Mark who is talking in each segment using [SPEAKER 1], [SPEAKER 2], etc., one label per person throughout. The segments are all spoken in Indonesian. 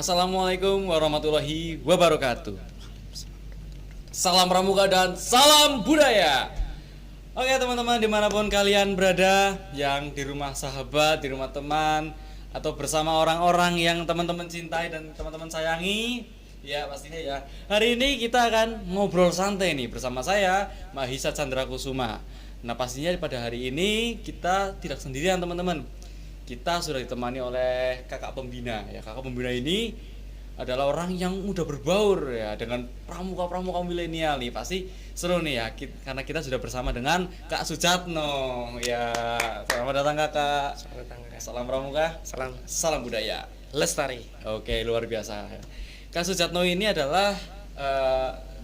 [SPEAKER 1] Assalamualaikum warahmatullahi wabarakatuh. Salam pramuka dan salam budaya. Oke teman-teman, dimanapun kalian berada, yang di rumah sahabat, di rumah teman, atau bersama orang-orang yang teman-teman cintai dan teman-teman sayangi, ya pastinya ya. Hari ini kita akan ngobrol santai nih bersama saya, Mahisa Chandra Kusuma. Nah pastinya pada hari ini kita tidak sendirian teman-teman. Kita sudah ditemani oleh kakak pembina ya. Kakak pembina ini adalah orang yang udah berbaur ya dengan pramuka-pramuka milenial nih. Pasti seru nih ya karena kita sudah bersama dengan Kak Sujatno ya. Selamat datang Kakak.
[SPEAKER 2] Selamat datang, Kak.
[SPEAKER 1] Salam pramuka, salam budaya.
[SPEAKER 2] Lestari.
[SPEAKER 1] Oke, luar biasa. Kak Sujatno ini adalah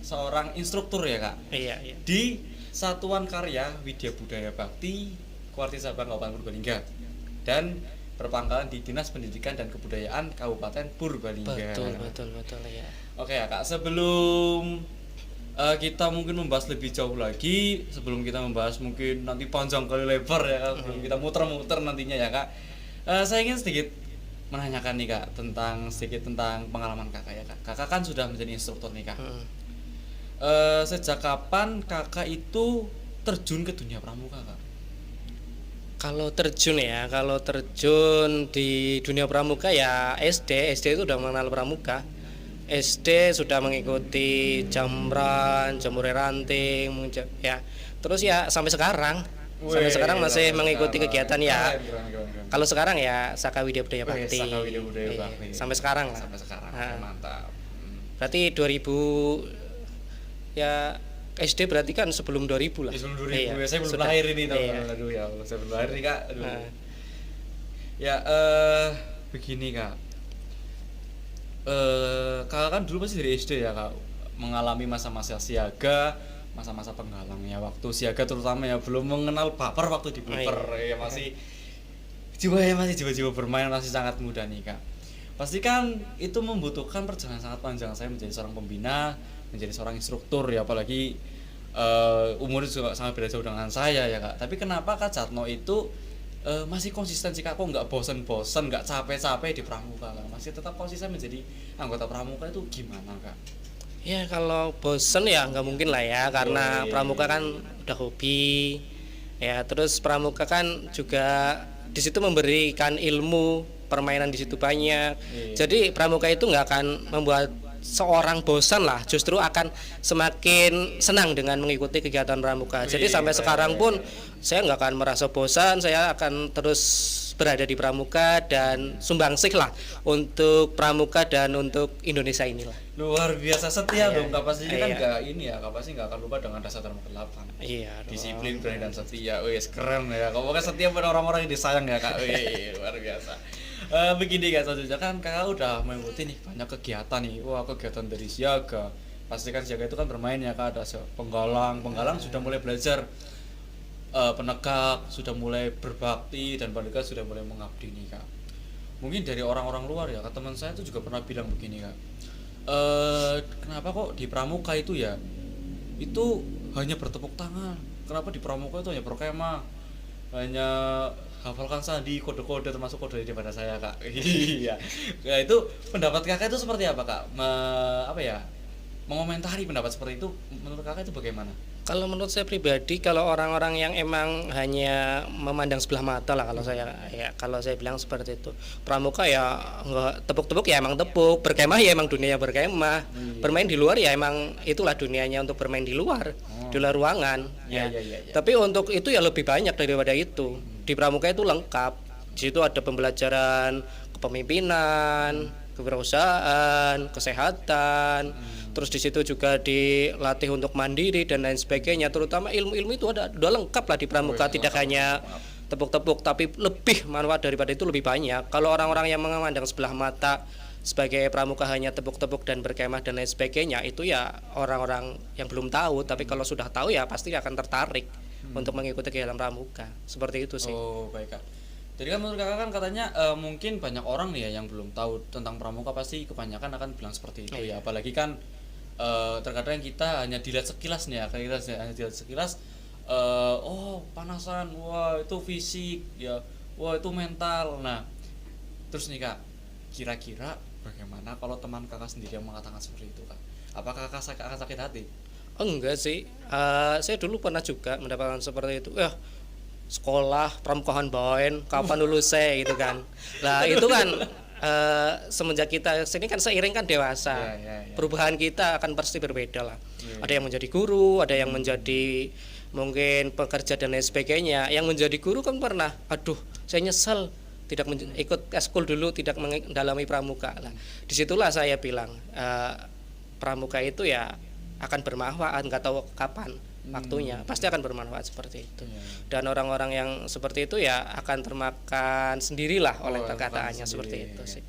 [SPEAKER 1] seorang instruktur ya Kak.
[SPEAKER 2] Iya.
[SPEAKER 1] Di Satuan Karya Widya Budaya Bakti Kuarti Sabang Kabupaten Purbalingga dan berpangkalan di Dinas Pendidikan dan Kebudayaan Kabupaten Purbalingga.
[SPEAKER 2] Betul ya.
[SPEAKER 1] Oke ya Kak, sebelum kita mungkin membahas lebih jauh lagi, sebelum kita membahas mungkin nanti panjang kali lebar ya Kak, sebelum kita muter-muter nantinya ya Kak, saya ingin sedikit menanyakan nih Kak sedikit tentang pengalaman Kakak ya Kak. Kakak kan sudah menjadi instruktur nih Kak. Sejak kapan Kakak itu terjun ke dunia pramuka Kak?
[SPEAKER 2] Kalau terjun di dunia pramuka ya SD itu udah mengenal pramuka. SD sudah mengikuti jamran, jemur ranting, ya. Terus ya sampai sekarang masih mengikuti kegiatan ya.
[SPEAKER 1] Keren.
[SPEAKER 2] Kalau sekarang ya Saka Widya Budaya Bakti.
[SPEAKER 1] Saka Widya Budaya Bakti.
[SPEAKER 2] Sampai sekarang lah.
[SPEAKER 1] Mantap.
[SPEAKER 2] Berarti 2000 ya SD berarti kan sebelum 2000 lah.
[SPEAKER 1] Sebelum 2000
[SPEAKER 2] iya,
[SPEAKER 1] ya, saya belum
[SPEAKER 2] sudah,
[SPEAKER 1] lahir ini
[SPEAKER 2] iya.
[SPEAKER 1] Aduh ya Allah, saya belum lahir nih Kak. Aduh. Ya begini Kak. Kakak kan dulu pasti dari SD ya Kak, mengalami masa-masa siaga, masa-masa penggalang ya, waktu siaga terutama ya, belum mengenal baper waktu di buper ya, masih jiwa-jiwa bermain masih sangat muda nih Kak. Pasti kan itu membutuhkan perjalanan sangat panjang saya menjadi seorang pembina, menjadi seorang instruktur ya, apalagi umurnya juga sangat beda jauh dengan saya ya Kak. Tapi kenapa Kak Jatno itu masih konsisten sih Kak? Kok nggak bosan-bosan, nggak capek-capek di pramuka Kak? Masih tetap konsisten menjadi anggota pramuka, itu gimana Kak?
[SPEAKER 2] Ya kalau bosen ya nggak mungkin lah ya, karena pramuka kan udah hobi ya. Terus pramuka kan juga di situ memberikan ilmu, permainan di situ banyak. Jadi pramuka itu nggak akan membuat seorang bosan lah, justru akan semakin senang dengan mengikuti kegiatan pramuka. Jadi sampai sekarang pun saya nggak akan merasa bosan, saya akan terus berada di pramuka dan sumbangsih lah untuk pramuka dan untuk Indonesia inilah.
[SPEAKER 1] Luar biasa setia dong Kak, pastinya kan nggak ini ya Kak, pasti nggak akan lupa dengan rasa Dharma ke-8.
[SPEAKER 2] Iya,
[SPEAKER 1] disiplin, berani dan setia. Wih, keren ya. Kalau pokoknya setia pada orang-orang yang disayang ya Kak. Wih, luar biasa. Begini Kak, selanjutnya kan Kakak udah mengikuti nih banyak kegiatan nih. Wah, kegiatan dari siaga. Pasti kan siaga itu kan bermain ya Kak, ada penggalang sudah mulai belajar penegak, sudah mulai berbakti, dan penegak sudah mulai mengabdi nih Kak. Mungkin dari orang-orang luar ya, teman saya itu juga pernah bilang begini Kak. Kenapa kok di pramuka itu ya itu hanya bertepuk tangan, kenapa di pramuka itu hanya berkemah, hanya hafalkan sandi, kode-kode, termasuk kode daripada saya Kak. Iya. Nah itu pendapat Kakak itu seperti apa Kak? Mengomentari pendapat seperti itu, menurut Kakak itu bagaimana?
[SPEAKER 2] Kalau menurut saya pribadi, kalau orang-orang yang emang hanya memandang sebelah mata lah, kalau saya bilang seperti itu. Pramuka ya nggak tepuk-tepuk ya emang tepuk, berkemah ya emang dunia berkemah, bermain di luar ya emang itulah dunianya untuk bermain di luar ruangan. Ya. Tapi untuk itu ya lebih banyak daripada itu. Di pramuka itu lengkap. Di situ ada pembelajaran kepemimpinan, kewirausahaan, kesehatan. Terus di situ juga dilatih untuk mandiri dan lain sebagainya. Terutama ilmu-ilmu itu udah lengkap lah di pramuka, tidak hanya tepuk-tepuk, tapi lebih manfaat daripada itu, lebih banyak. Kalau orang-orang yang memandang sebelah mata sebagai pramuka hanya tepuk-tepuk dan berkemah dan lain sebagainya, itu ya orang-orang yang belum tahu. Tapi kalau sudah tahu ya pasti akan tertarik untuk mengikuti kegiatan pramuka. Seperti itu sih.
[SPEAKER 1] Oh baik Kak. Jadi kan menurut Kakak kan katanya mungkin banyak orang nih ya yang belum tahu tentang pramuka, pasti kebanyakan akan bilang seperti itu ya. Apalagi kan terkadang kita hanya dilihat sekilas nih ya, kita hanya dilihat sekilas, oh panasan, wah itu fisik ya, wah itu mental. Nah terus nih Kak, kira-kira bagaimana kalau teman kakak sendiri yang mengatakan seperti itu kak? Apakah kakak akan sakit hati?
[SPEAKER 2] Oh, enggak sih. Saya dulu pernah juga mendapatkan seperti itu. Ya, sekolah pramukaan baen, kapan lulusnya gitu kan. Lah itu kan semenjak kita sini kan seiring kan dewasa,
[SPEAKER 1] Ya.
[SPEAKER 2] perubahan kita akan pasti berbeda lah.
[SPEAKER 1] Iya.
[SPEAKER 2] Ada yang menjadi guru, ada yang menjadi mungkin pekerja dan lain sebagainya. Yang menjadi guru kan pernah, aduh saya nyesel tidak ikut eskul dulu, tidak mendalami pramuka lah. Disitulah saya bilang pramuka itu ya akan bermanfaat, nggak tahu kapan waktunya, pasti akan bermanfaat seperti itu. Dan orang-orang yang seperti itu ya akan termakan sendirilah oleh perkataannya seperti itu sih.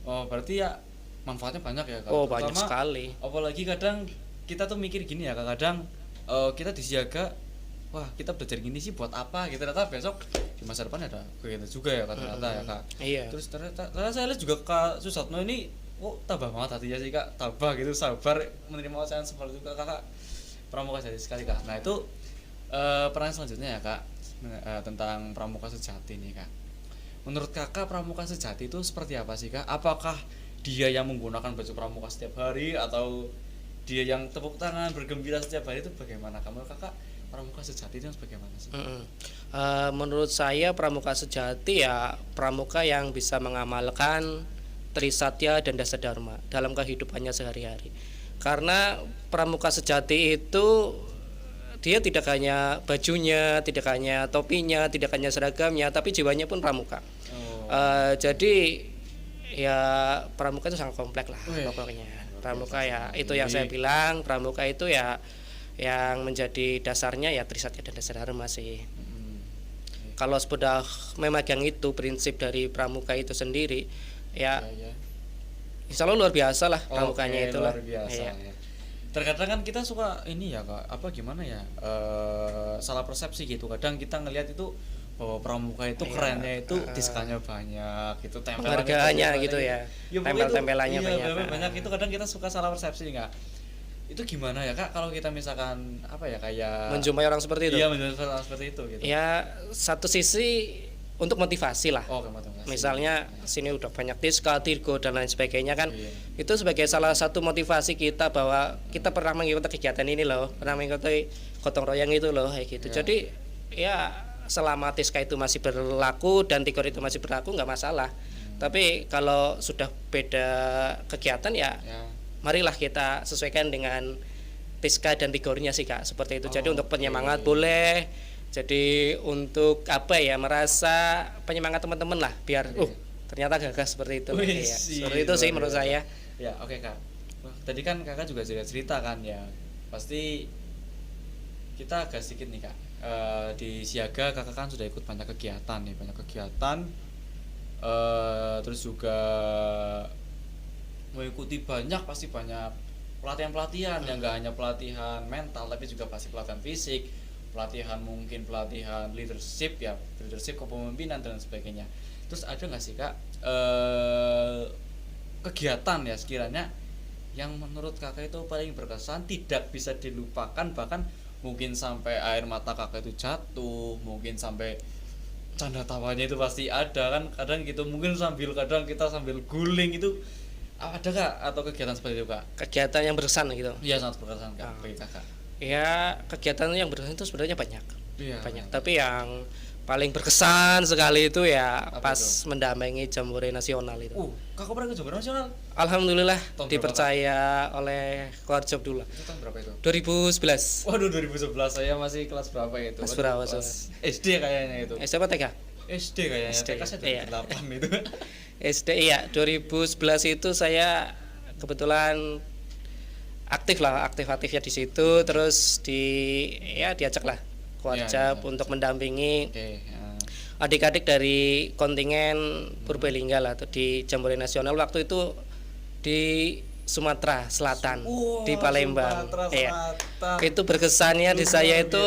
[SPEAKER 1] Oh berarti ya manfaatnya banyak ya kak?
[SPEAKER 2] Oh banyak
[SPEAKER 1] Terutama,
[SPEAKER 2] sekali.
[SPEAKER 1] apalagi kadang kita tuh mikir gini ya kak, kadang kita disiaga, wah kita belajar gini sih buat apa gitu, ternyata besok di masa depan ada kegiatan juga ya kak, ternyata ya kak.
[SPEAKER 2] Iya.
[SPEAKER 1] Terus ternyata saya lihat juga kak Susatno ini, tabah banget hatinya sih kak, tabah gitu, sabar menerima ocehan seperti itu kakak. Pramuka sejati sekali kak. Nah itu pertanyaan selanjutnya ya kak, tentang pramuka sejati nih kak. Menurut kakak pramuka sejati itu seperti apa sih kak? Apakah dia yang menggunakan baju pramuka setiap hari, atau dia yang tepuk tangan bergembira setiap hari, itu bagaimana? Menurut kakak pramuka sejati itu bagaimana sih?
[SPEAKER 2] Menurut saya pramuka sejati ya pramuka yang bisa mengamalkan Trisatya dan Dasadharma dalam kehidupannya sehari-hari. Karena pramuka sejati itu dia tidak hanya bajunya, tidak hanya topinya, tidak hanya seragamnya, tapi jiwanya pun pramuka. Jadi ya pramuka itu sangat kompleks lah pokoknya. Pramuka ya itu yang saya bilang, pramuka itu ya yang menjadi dasarnya ya Trisatya dan Dasadharma sih. Kalau sudah memegang itu prinsip dari pramuka itu sendiri ya. Insya Allah luar biasa lah pramukanya itu lah.
[SPEAKER 1] Luar biasa,
[SPEAKER 2] iya.
[SPEAKER 1] ya. Terkadang kan kita suka ini ya kak, apa gimana ya, salah persepsi gitu. Kadang kita ngelihat itu bahwa pramuka itu kerennya itu diskanya banyak gitu,
[SPEAKER 2] penghargaannya gitu ya, tempel-tempelannya
[SPEAKER 1] banyak itu. Kadang kita suka salah persepsi nggak? Itu gimana ya kak kalau kita misalkan apa ya, kayak
[SPEAKER 2] menjumpai orang seperti itu?
[SPEAKER 1] Iya, menjumpai orang seperti itu gitu.
[SPEAKER 2] Ya satu sisi untuk motivasi lah.
[SPEAKER 1] Motivasi.
[SPEAKER 2] Misalnya sini udah banyak diska, tirgo dan lain sebagainya kan. Itu sebagai salah satu motivasi kita bahwa kita pernah mengikuti kegiatan ini loh, pernah mengikuti gotong royong itu loh kayak gitu. Jadi ya selama diska itu masih berlaku dan tirgo itu masih berlaku nggak masalah. Tapi kalau sudah beda kegiatan ya marilah kita sesuaikan dengan diska dan tirgonya sih kak, seperti itu. Jadi untuk penyemangat boleh. Jadi untuk apa ya, merasa penyemangat teman-teman lah, biar ternyata gagah seperti itu. Seperti itu sih menurut saya.
[SPEAKER 1] Ya oke kak. Tadi kan kakak juga cerita kan ya, pasti kita agak sedikit nih kak. Di Siaga kakak kan sudah ikut banyak kegiatan nih, terus juga mengikuti pasti banyak pelatihan yang nggak hanya pelatihan mental, tapi juga pasti pelatihan fisik, pelatihan leadership kepemimpinan dan sebagainya. Terus ada nggak sih kak kegiatan ya sekiranya yang menurut kakak itu paling berkesan, tidak bisa dilupakan, bahkan mungkin sampai air mata kakak itu jatuh, mungkin sampai canda tawanya itu pasti ada kan, kadang gitu, mungkin kadang kita sambil guling itu, ada kak atau kegiatan seperti itu kak?
[SPEAKER 2] Kegiatan yang berkesan gitu?
[SPEAKER 1] Iya, sangat berkesan kak bagi kakak.
[SPEAKER 2] Ya kegiatan yang berkesan itu sebenarnya banyak.
[SPEAKER 1] Banyak.
[SPEAKER 2] Tapi yang paling berkesan sekali itu ya
[SPEAKER 1] apa
[SPEAKER 2] pas
[SPEAKER 1] itu?
[SPEAKER 2] Mendampingi Jambore Nasional itu.
[SPEAKER 1] Kakak pernah ke Jambore Nasional?
[SPEAKER 2] Alhamdulillah
[SPEAKER 1] Tahun
[SPEAKER 2] dipercaya oleh keluarga dulu.
[SPEAKER 1] Itu tahun berapa itu?
[SPEAKER 2] 2011.
[SPEAKER 1] Waduh, 2011 saya masih kelas berapa itu?
[SPEAKER 2] Kelas berapa?
[SPEAKER 1] Kelas SD kayaknya itu.
[SPEAKER 2] SD apa TK?
[SPEAKER 1] SD kayaknya. TK saya 8 itu.
[SPEAKER 2] SD iya, 2011 itu saya kebetulan aktifnya di situ, terus diajak lah keluarga untuk mendampingi adik-adik dari kontingen Purbalingga lah di Jambore Nasional waktu itu di Sumatera Selatan, di Palembang. Itu berkesannya di saya itu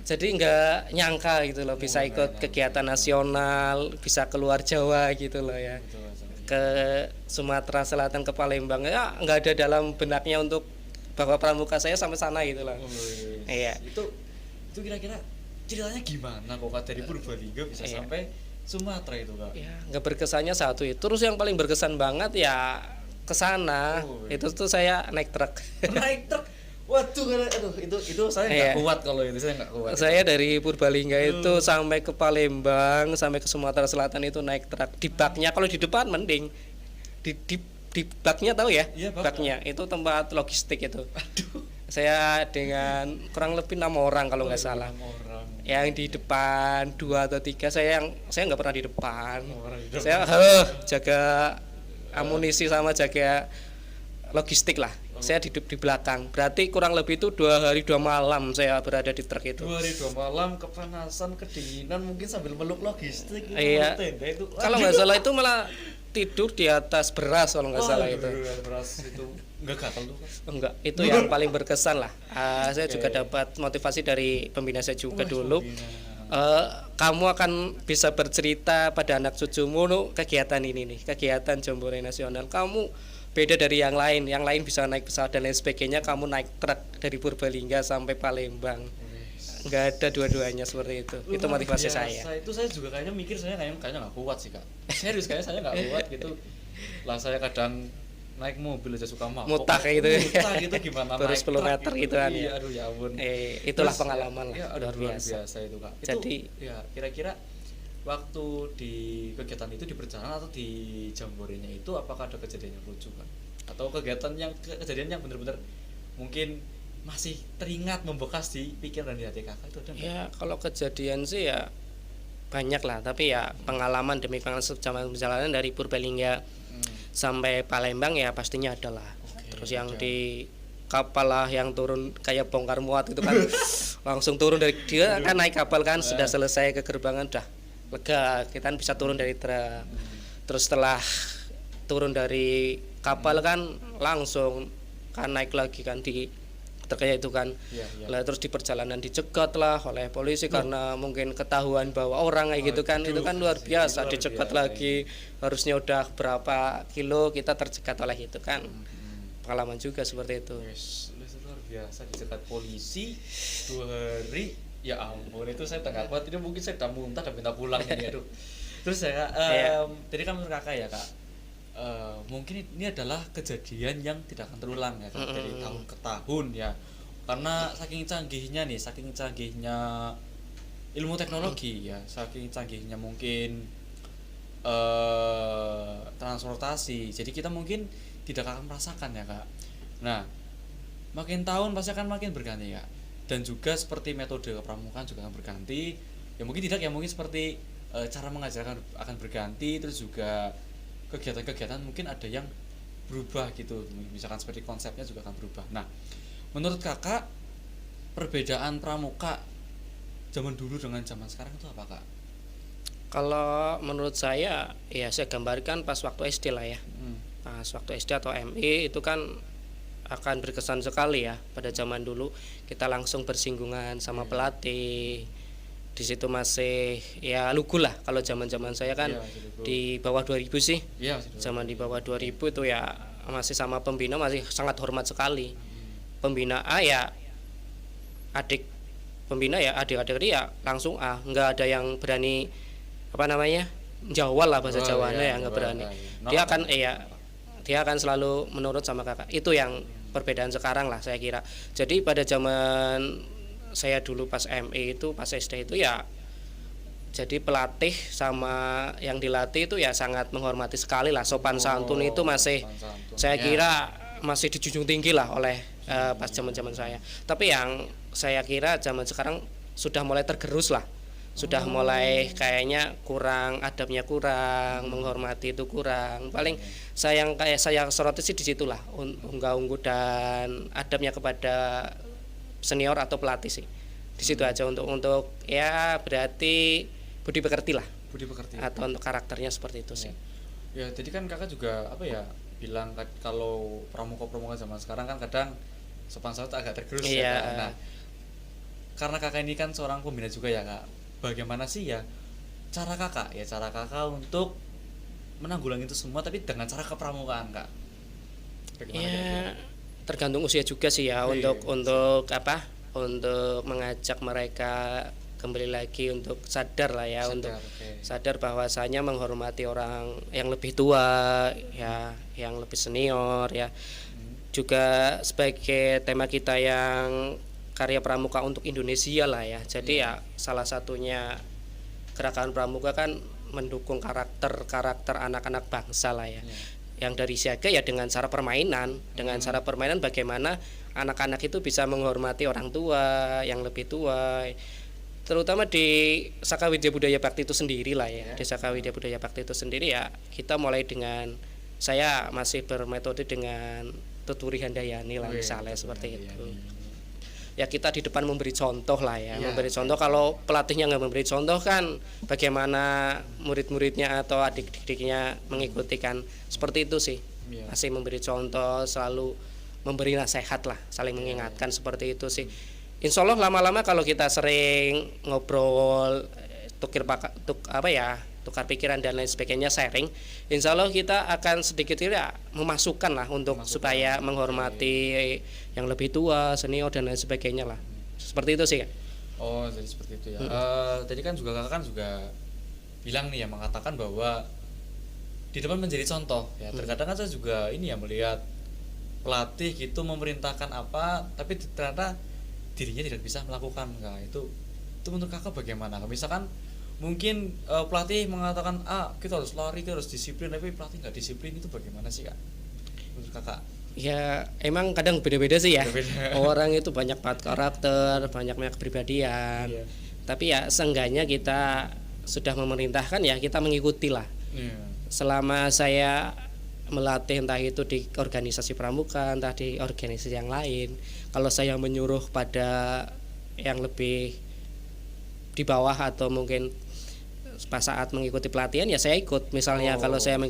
[SPEAKER 2] jadi nggak nyangka gitu loh, bisa ikut kegiatan nasional, bisa keluar Jawa gitu loh ya, ke Sumatera Selatan, ke Palembang, ya nggak ada dalam benaknya untuk bawa pramuka saya sampai sana gitu loh.
[SPEAKER 1] Iya. Itu kira-kira ceritanya gimana kok dari Purbalingga bisa sampai Sumatera itu kak.
[SPEAKER 2] Ya nggak berkesannya satu itu, terus yang paling berkesan banget ya ke sana.
[SPEAKER 1] Oh,
[SPEAKER 2] Itu tuh saya naik truk.
[SPEAKER 1] Naik truk. Waduh, aduh itu saya nggak
[SPEAKER 2] Iya.
[SPEAKER 1] kuat kalau itu saya nggak kuat.
[SPEAKER 2] Saya dari Purbalingga itu sampai ke Palembang, sampai ke Sumatera Selatan itu naik truk. Di baknya kalau di depan mending. Di baknya tahu ya?
[SPEAKER 1] Iya, bak.
[SPEAKER 2] Baknya itu tempat logistik itu.
[SPEAKER 1] Aduh.
[SPEAKER 2] Saya dengan kurang lebih 6 orang kalau nggak salah.
[SPEAKER 1] 6 orang.
[SPEAKER 2] Yang di depan 2 atau 3, saya nggak pernah di depan.
[SPEAKER 1] Orang di depan.
[SPEAKER 2] Saya jaga amunisi sama jaga logistik lah. Saya di belakang. Berarti kurang lebih itu 2 hari 2 malam saya berada di truk itu.
[SPEAKER 1] 2 hari 2 malam kepanasan, kedinginan, mungkin sambil meluk logistik gitu,
[SPEAKER 2] Iya.
[SPEAKER 1] meluk tenda itu.
[SPEAKER 2] Kalau nggak salah itu malah tidur di atas beras kalau nggak salah itu.
[SPEAKER 1] Beras itu nggak gatal tuh kan.
[SPEAKER 2] Enggak, itu yang paling berkesan lah. Saya juga dapat motivasi dari pembina saya juga dulu. Kamu akan bisa bercerita pada anak cucumu kegiatan ini nih, kegiatan Jambore Nasional. Kamu beda dari yang lain bisa naik pesawat dan lain sebagainya, kamu naik truk dari Purbalingga sampai Palembang. Nggak ada dua-duanya seperti itu. Itu motivasi saya.
[SPEAKER 1] Itu saya juga kayaknya mikir, saya kayaknya nggak kuat sih kak. Serius kayaknya saya nggak kuat gitu. Lah saya kadang naik mobil aja suka mabok.
[SPEAKER 2] Mutah kayak gitu.
[SPEAKER 1] Mutah gitu gimana
[SPEAKER 2] Terus
[SPEAKER 1] naik
[SPEAKER 2] 10
[SPEAKER 1] truk
[SPEAKER 2] meter gitu kan.
[SPEAKER 1] Iya, aduh ya ampun.
[SPEAKER 2] Itulah
[SPEAKER 1] Terus,
[SPEAKER 2] pengalaman
[SPEAKER 1] ya,
[SPEAKER 2] lah,
[SPEAKER 1] aduh,
[SPEAKER 2] luar biasa.
[SPEAKER 1] itu kak.
[SPEAKER 2] Jadi
[SPEAKER 1] ya kira-kira waktu di kegiatan itu di perjalanan atau di Jamborenya itu apakah ada kejadian yang lucu kan? Atau kejadian yang benar-benar mungkin masih teringat, membekas di pikiran dan di hati kakak itu ada nggak?
[SPEAKER 2] ya kalau kejadian sih ya banyak lah, tapi ya pengalaman demi pengalaman selama perjalanan dari Purbalingga sampai Palembang ya pastinya ada lah. Terus yang di kapal lah yang turun kayak bongkar muat itu kan langsung turun dari dia kan naik kapal kan sudah selesai ke gerbang udah lega, kita kan bisa turun dari truk. Terus setelah turun dari kapal kan langsung kan naik lagi kan di terkait itu kan. Lah terus di perjalanan dicegat lah oleh polisi karena mungkin ketahuan bahwa orang kayak gitu kan. Itu kan luar biasa, dicegat lagi, harusnya udah berapa kilo kita tercegat oleh itu kan. Pengalaman juga seperti itu.
[SPEAKER 1] Yes, luar biasa dicegat polisi 2 hari. Ya ampun, itu saya tengah kuat, ini mungkin saya udah muntah dan minta pulang ini aduh. Terus saya tadi kan menurut kakak ya kak, mungkin ini adalah kejadian yang tidak akan terulang ya kak, dari tahun ke tahun ya, karena saking canggihnya ilmu teknologi ya, saking canggihnya mungkin transportasi, jadi kita mungkin tidak akan merasakan ya kak. Nah makin tahun pasti akan makin berganti ya, dan juga seperti metode kepramukaan juga akan berganti ya, mungkin tidak ya, mungkin seperti cara mengajarkan akan berganti, terus juga kegiatan-kegiatan mungkin ada yang berubah gitu, misalkan seperti konsepnya juga akan berubah. Nah menurut kakak perbedaan pramuka zaman dulu dengan zaman sekarang itu apa kak?
[SPEAKER 2] Kalau menurut saya ya saya gambarkan pas waktu SD lah ya. Pas waktu SD atau MI itu kan akan berkesan sekali ya. Pada zaman dulu kita langsung bersinggungan sama pelatih. Di situ masih ya lugu lah. Kalau zaman-zaman saya kan di bawah 2000 sih. Zaman di bawah 2000 itu ya masih sama pembina masih sangat hormat sekali. Pembina A ya adik pembina ya adik-adik dia langsung A, nggak ada yang berani apa namanya jawab lah bahasa Jawanya ya nggak berani. Dia akan selalu menurut sama kakak. Itu yang perbedaan sekarang lah saya kira. Jadi pada zaman saya dulu pas MI itu pas SD itu ya jadi pelatih sama yang dilatih itu ya sangat menghormati sekali lah, sopan santun itu masih saya kira masih dijunjung tinggi lah oleh pas zaman saya. Tapi yang saya kira zaman sekarang sudah mulai tergerus lah, sudah mulai kayaknya kurang adabnya, kurang menghormati itu kurang. Paling saya soroti sih di situlah unggah-ungguh dan adabnya kepada senior atau pelatih sih. Di situ aja untuk ya berarti budi pekerti lah. Atau untuk karakternya seperti itu sih.
[SPEAKER 1] Ya, jadi kan kakak juga apa ya bilang kalau pramuka zaman sekarang kan kadang sopan santun agak tergerus ya kak. Nah, karena kakak ini kan seorang pembina juga ya kak, bagaimana sih ya cara kakak untuk menanggulangi itu semua tapi dengan cara kepramukaan kak?
[SPEAKER 2] Ya tergantung usia juga sih ya, untuk mengajak mereka kembali lagi untuk sadar lah ya, untuk sadar bahwasanya menghormati orang yang lebih tua ya, yang lebih senior ya. Juga sebagai tema kita yang karya pramuka untuk Indonesia lah ya. Jadi ya salah satunya gerakan pramuka kan mendukung karakter anak-anak bangsa lah ya. Yang dari siaga ya dengan cara permainan, bagaimana anak-anak itu bisa menghormati orang tua yang lebih tua, terutama di Saka Widya Budaya Bakti itu sendiri lah ya. Di Saka Widya Budaya Bakti itu sendiri ya, kita mulai dengan, saya masih bermetode dengan Tuturi Handayani lah misalnya seperti itu. Ya kita di depan memberi contoh lah ya, memberi contoh. Kalau pelatihnya nggak memberi contoh kan bagaimana murid-muridnya atau adik-adiknya mengikuti kan, seperti itu sih. Masih memberi contoh, selalu memberi nasihat lah, saling mengingatkan seperti itu sih. Insya Allah lama-lama kalau kita sering ngobrol, tukar pikiran dan lain sebagainya, sharing, insya Allah kita akan sedikit ya memasukkan lah untuk supaya menghormati yang lebih tua, senior dan lain sebagainya lah. Seperti itu sih Kak.
[SPEAKER 1] Oh, jadi seperti itu ya. Tadi kan juga kakak kan juga bilang nih ya, mengatakan bahwa di depan menjadi contoh ya. Terkadang kan saya juga ini ya melihat pelatih gitu memerintahkan apa, tapi ternyata dirinya tidak bisa melakukan. Nah, itu menurut kakak bagaimana? Misalkan mungkin pelatih mengatakan kita harus lari, kita harus disiplin, tapi pelatih nggak disiplin, itu bagaimana sih Kak menurut kakak?
[SPEAKER 2] Ya emang kadang beda-beda sih ya. Orang itu banyak banget karakter, banyak kepribadian. Tapi ya seenggaknya kita sudah memerintahkan ya kita mengikuti lah. Selama saya melatih entah itu di organisasi pramuka, entah di organisasi yang lain, kalau saya menyuruh pada yang lebih di bawah atau mungkin pas saat mengikuti pelatihan ya saya ikut. Misalnya kalau saya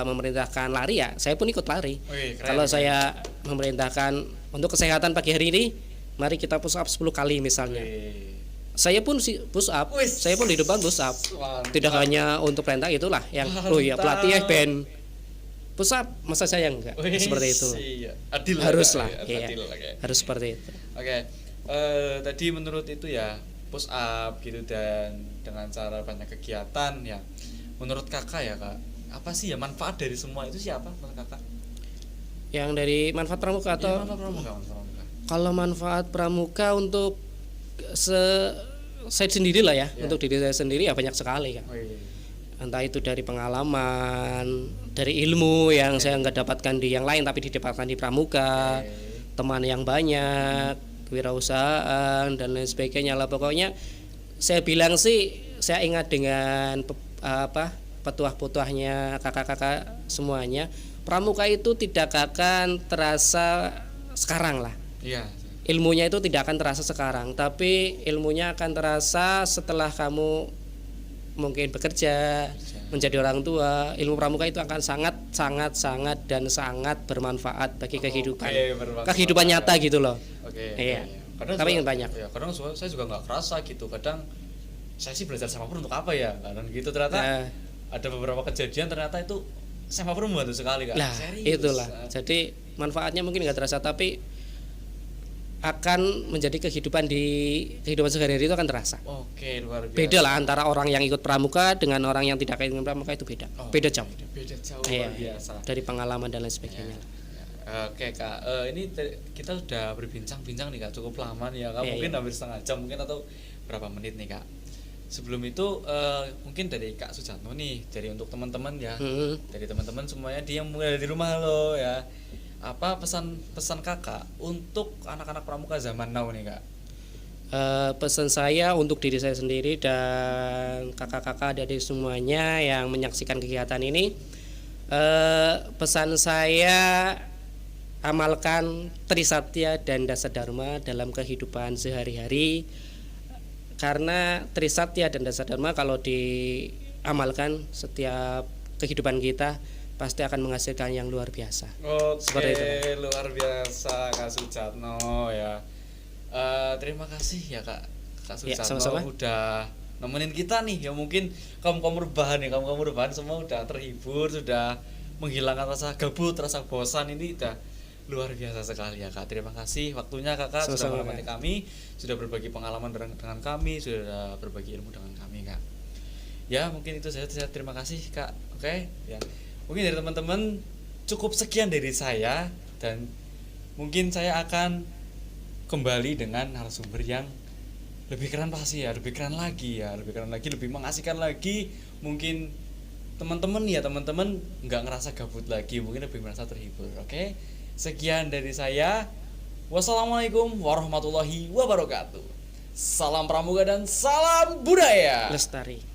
[SPEAKER 2] memerintahkan lari ya saya pun ikut lari. Kalau saya memerintahkan untuk kesehatan pagi hari ini, mari kita push up 10 kali misalnya. Saya pun push up, saya pun di depan push up. Tidak hanya untuk perintah itulah yang pelatih band push up, masa saya enggak? Seperti itu.
[SPEAKER 1] Adil
[SPEAKER 2] harus lah.
[SPEAKER 1] Adil,
[SPEAKER 2] harus seperti itu.
[SPEAKER 1] Tadi menurut itu ya push up gitu, dan dengan cara banyak kegiatan ya. Menurut kakak ya Kak, apa sih ya manfaat dari semua itu siapa menurut kakak?
[SPEAKER 2] Yang dari manfaat pramuka atau?
[SPEAKER 1] Manfaat pramuka.
[SPEAKER 2] Kalau manfaat pramuka untuk saya sendiri lah ya, untuk diri saya sendiri ya banyak sekali Kak. Entah itu dari pengalaman, dari ilmu yang saya nggak dapatkan di yang lain tapi didapatkan di pramuka, teman yang banyak, kewirausahaan dan lain sebagainya lah. Pokoknya saya bilang sih, saya ingat dengan petuah-petuahnya kakak-kakak semuanya, pramuka itu tidak akan terasa sekarang lah. Ilmunya itu tidak akan terasa sekarang, tapi ilmunya akan terasa setelah kamu mungkin bekerja, menjadi orang tua. Ilmu pramuka itu akan sangat dan sangat bermanfaat bagi kehidupan nyata gitu loh. Tapi yang banyak.
[SPEAKER 1] Kadang saya juga nggak kerasa gitu. Kadang saya sih belajar sama pun untuk apa ya? Kadang gitu ternyata ada beberapa kejadian ternyata itu sama pun membantu sekali Kak.
[SPEAKER 2] Itulah. Jadi manfaatnya mungkin nggak terasa, tapi akan menjadi kehidupan sehari-hari itu akan terasa.
[SPEAKER 1] Luar biasa.
[SPEAKER 2] Beda lah antara orang yang ikut pramuka dengan orang yang tidak ikut pramuka, itu beda. Beda jauh.
[SPEAKER 1] Luar biasa.
[SPEAKER 2] Dari pengalaman dan lain sebagainya.
[SPEAKER 1] Kak, ini kita sudah berbincang-bincang nih Kak, cukup lama nih ya Kak. Mungkin hampir setengah jam mungkin atau berapa menit nih Kak. Sebelum itu mungkin dari Kak Sujatno nih, dari untuk teman-teman ya, dari teman-teman semuanya yang mulai di rumah lo ya. Apa pesan kakak untuk anak-anak pramuka zaman now nih Kak?
[SPEAKER 2] Pesan saya untuk diri saya sendiri dan kakak-kakak dari semuanya yang menyaksikan kegiatan ini, pesan saya, amalkan Trisatya dan Dasadharma dalam kehidupan sehari-hari, karena Trisatya dan Dasadharma kalau diamalkan setiap kehidupan kita pasti akan menghasilkan yang luar biasa.
[SPEAKER 1] Seperti itu. Luar biasa Kak Sujatno ya. Terima kasih ya Kak Sujatno, sama-sama. Udah nemenin kita nih ya. Mungkin kaum rebahan semua udah terhibur, sudah menghilangkan rasa gabut, rasa bosan. Ini udah Luar biasa sekali ya Kak. Terima kasih waktunya Kakak sudah
[SPEAKER 2] Sama-sama,
[SPEAKER 1] menemani kami, sudah berbagi pengalaman dengan kami, sudah berbagi ilmu dengan kami Kak. Ya mungkin itu saja. Terima kasih Kak. Oke ya. Mungkin dari teman-teman cukup sekian dari saya, dan mungkin saya akan kembali dengan narasumber yang lebih keren pasti ya, lebih keren lagi, lebih mengasihkan lagi. Mungkin teman-teman nggak ngerasa gabut lagi, mungkin lebih merasa terhibur. Oke, sekian dari saya. Wassalamualaikum warahmatullahi wabarakatuh. Salam pramuka dan salam budaya.
[SPEAKER 2] Lestari.